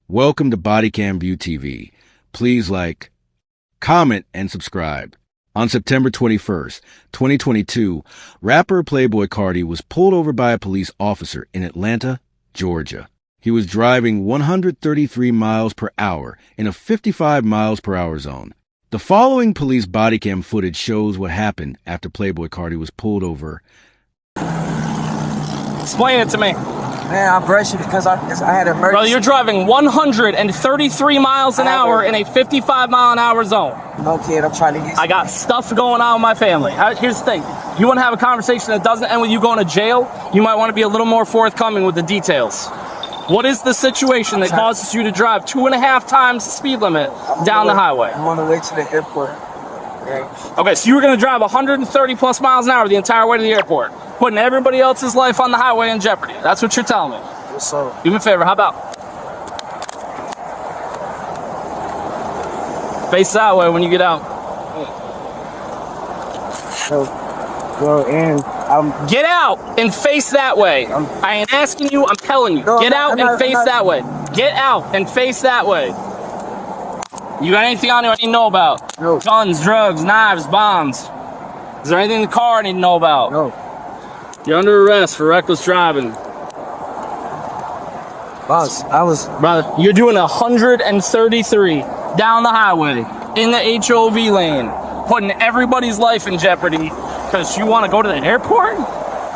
Welcome to BodyCam View TV. Please like, comment, and subscribe. On September 21st, 2022, rapper Playboi Carti was pulled over by a police officer in Atlanta, Georgia. He was driving 133 miles per hour in a 55 miles per hour zone. The following police bodycam footage shows what happened after Playboi Carti was pulled over. Explain it to me. Man, I'm rushing because I had an emergency. Bro, you're driving 133 miles an hour in a 55 mile an hour zone. No kid, I'm trying to get... I got stuff going on with my family. Here's the thing. You want to have a conversation that doesn't end with you going to jail, you might want to be a little more forthcoming with the details. What is the situation that causes you to drive 2.5 times the speed limit down the highway? I'm on the way to the airport. Okay, so you were going to drive 130 plus miles an hour the entire way to the airport, putting everybody else's life on the highway in jeopardy. That's what you're telling me. Yes, sir. Do me a favor, how about? Face that way when you get out. Go in. Get out and face that way. I ain't asking you, I'm telling you. No, Get out and face that way. Get out and face that way. You got anything on you I need to know about? No. Guns, drugs, knives, bombs. Is there anything in the car I need to know about? No. You're under arrest for reckless driving. Boss, Brother, you're doing 133 down the highway in the HOV lane, putting everybody's life in jeopardy because you want to go to the airport?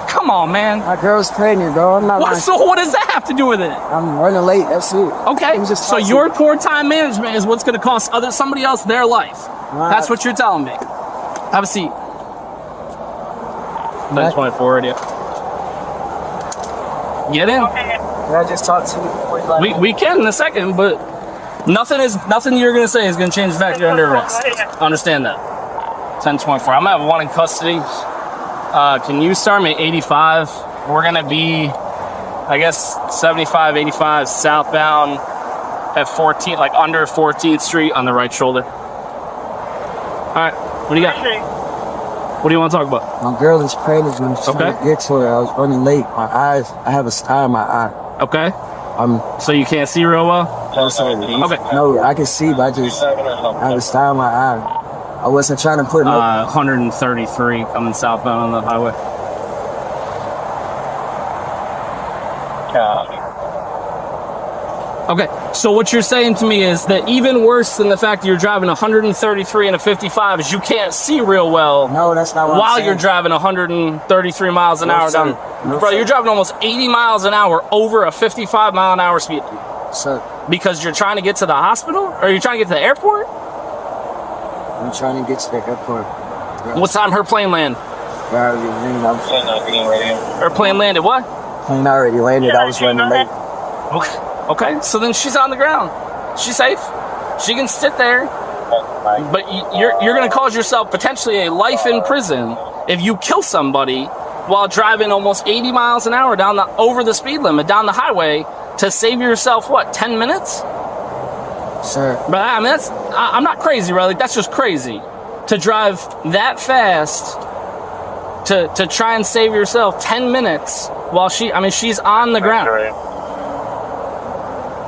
Come on, man. My girl's pregnant, bro. I'm not. So what does that have to do with it? I'm running late. That's it. Okay, so your poor time management is what's going to cost somebody else their life. That's what you're telling me. Have a seat. 1024 radio. Get in. Can I just talk to you before you like We can in a second, but nothing you're going to say is going to change the fact you're under arrest. Understand that. 1024. I'm going to have one in custody. Can you start me at 85? We're going to be, I guess, 75, 85 southbound at 14, like under 14th Street on the right shoulder. All right, what do you got? What do you want to talk about? My girl is pregnant and I'm trying to get to her. I was running late. I have a star in my eye. Okay. So you can't see real well? Okay. No, I can see, but I have a star in my eye. I wasn't trying to put 133 coming southbound on the highway. Okay, so what you're saying to me is that even worse than the fact that you're driving 133 and a 55 is you can't see real well. No, that's not what while I'm saying. You're driving 133 miles an hour down. Bro, you're driving almost 80 miles an hour over a 55 mile an hour speed. Sir. Because you're trying to get to the hospital? Or you're trying to get to the airport? I'm trying to get to the airport. What time her plane land? Her plane landed what? Plane already landed. I was running late. Okay, so then she's on the ground. She's safe. She can sit there. But you're going to cause yourself potentially a life in prison if you kill somebody while driving almost 80 miles an hour over the speed limit down the highway to save yourself, what, 10 minutes? Sir. But I mean, I'm not crazy, right? Like, that's just crazy. To drive that fast to try and save yourself 10 minutes while she's on the ground.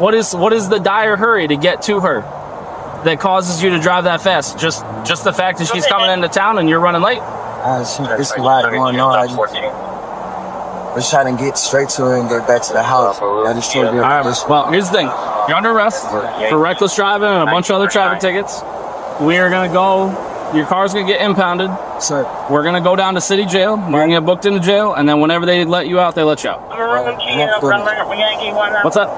What is the dire hurry to get to her that causes you to drive that fast? Just the fact that she's coming into town and you're running late? It's a lot going on. I was trying to get straight to her and get back to the house. I just told you. All right, well, here's the thing. You're under arrest for reckless driving and a bunch of other traffic tickets. We are going to go, your car's going to get impounded. Sir. We're going to go down to city jail. We're going to get booked into jail, and then whenever they let you out, they let you out. What's that?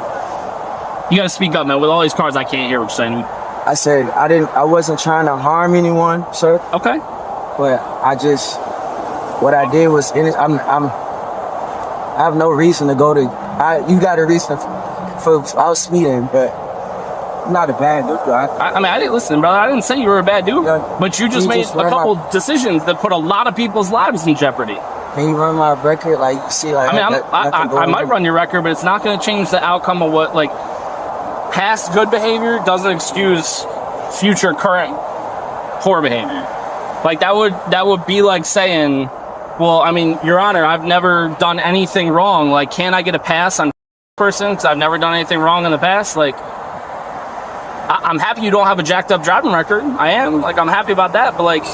You got to speak up, man. With all these cars, I can't hear what you're saying. I said I wasn't trying to harm anyone, sir. Okay. But what I did was, I have no reason to go to. You got a reason for I was speeding, but I'm not a bad dude. I mean, I didn't listen, brother. I didn't say you were a bad dude, but you just made a couple decisions that put a lot of people's lives in jeopardy. Can you run my record? Like, you see, like, I might run your record, but it's not going to change the outcome of what, like, past good behavior doesn't excuse future current poor behavior. Like, that would be like saying, well, I mean, Your Honor, I've never done anything wrong. Like, can't I get a pass on person because I've never done anything wrong in the past? Like, I'm happy you don't have a jacked up driving record. I am. Like, I'm happy about that. But, like,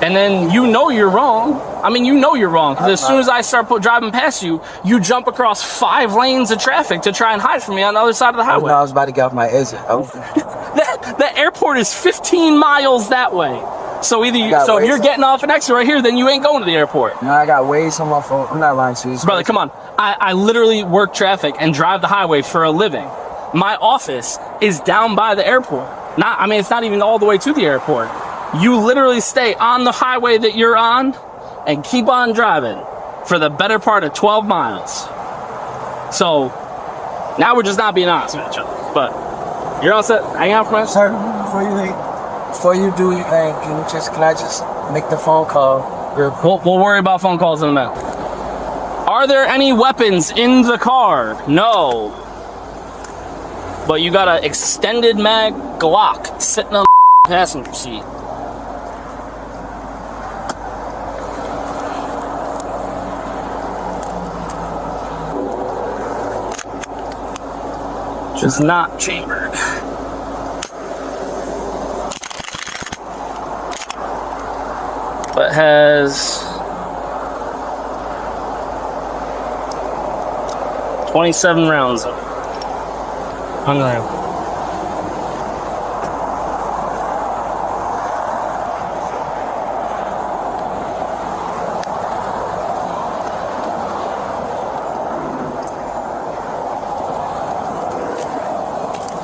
and then you know you're wrong. I mean, you know you're wrong. Because as soon as I start driving past you, you jump across 5 lanes of traffic to try and hide from me on the other side of the highway. I was about to get off my exit. The airport is 15 miles that way. So either if you're getting off an exit right here, then you ain't going to the airport. No, I got ways on my phone. I'm not lying to you. Brother, come on. I literally work traffic and drive the highway for a living. My office is down by the airport. It's not even all the way to the airport. You literally stay on the highway that you're on and keep on driving for the better part of 12 miles. So now we're just not being honest with each other. But you're all set. Hang out for us. Sir, before you do anything, can I just make the phone call? We'll worry about phone calls in a minute. Are there any weapons in the car? No. But you got an extended mag Glock sitting on the passenger seat. Just not chambered. But has 27 rounds of it. Unreal.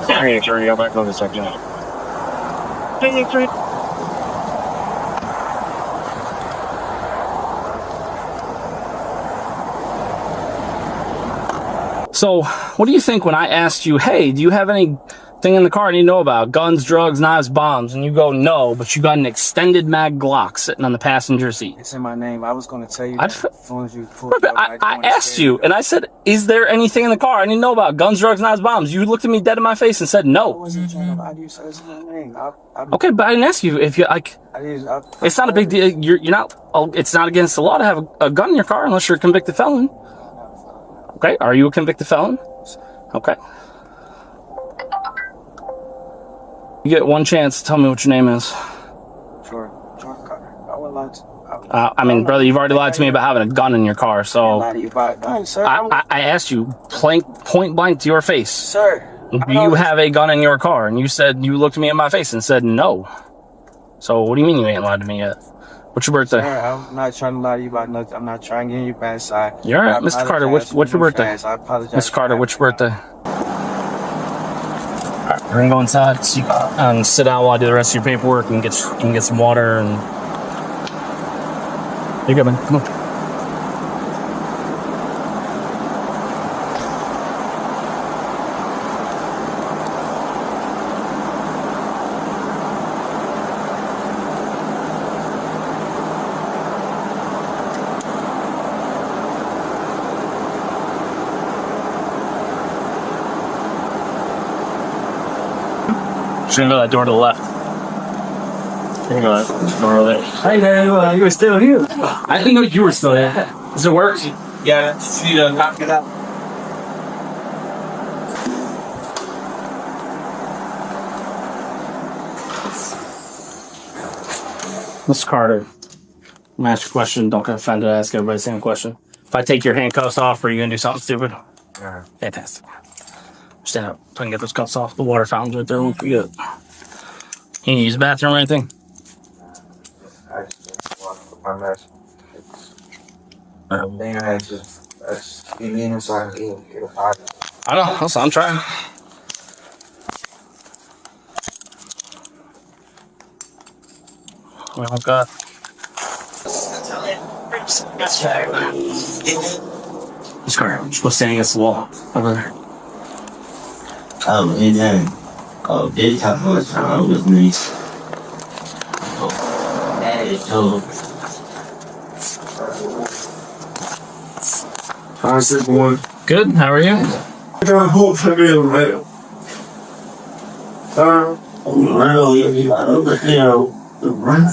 I'm going to turn you back on the second. So, what do you think when I asked you, hey, do you have anything in the car I need to know about? Guns, drugs, knives, bombs. And you go, no, but you got an extended mag Glock sitting on the passenger seat. It's in my name. I was going to tell you that as soon as you pulled up. I asked you, and I said, is there anything in the car I need to know about? Guns, drugs, knives, bombs. You looked at me dead in my face and said no. I wasn't trying to lie to you, sir. It's in my name. Okay, but I didn't ask you if you, like, it's not a big deal. You're not, it's not against the law to have a gun in your car unless you're a convicted felon. Okay, are you a convicted felon? Okay. You get one chance to tell me what your name is. Sure. John Carter. I wouldn't lie to you. Brother, you've already lied to me about having a gun in your car, so... I lied to you about a gun, sir. I asked you point blank to your face. Sir. Do you have a gun in your car? And you said, you looked at me in my face and said no. So what do you mean you ain't lied to me yet? What's your birthday? Sir, I'm not trying to lie to you about nothing. I'm not trying to get you bad side. You're all right, Mr. Carter. What's your birthday? I apologize. Mr. Carter, what's your birthday? Alright, we're gonna go inside and sit down while I do the rest of your paperwork and get some water and... There you go, man. Come on. Should go that door to the left. You're gonna go that door over there. Hey there, you were still here. I didn't know you were still there. Does it work? Yeah, she knocked it out. Mr. Carter, I'm gonna ask you a question. Don't get offended. I ask everybody the same question. If I take your handcuffs off, are you gonna do something stupid? Yeah. Fantastic. Stand up so I can get those cuffs off. The water fountain's right there. Won't forget. You need to use the bathroom or anything? I just want to put my mess. Then I had to get in so I can get a pot. I know. Listen, I'm trying. Oh, God. Mr. Carter, just go stand against the wall over there. Oh, and then, this type of time was nice. That is so. How's it going? Good. How are you? I got a whole family of mail. Really, I don't know, the run.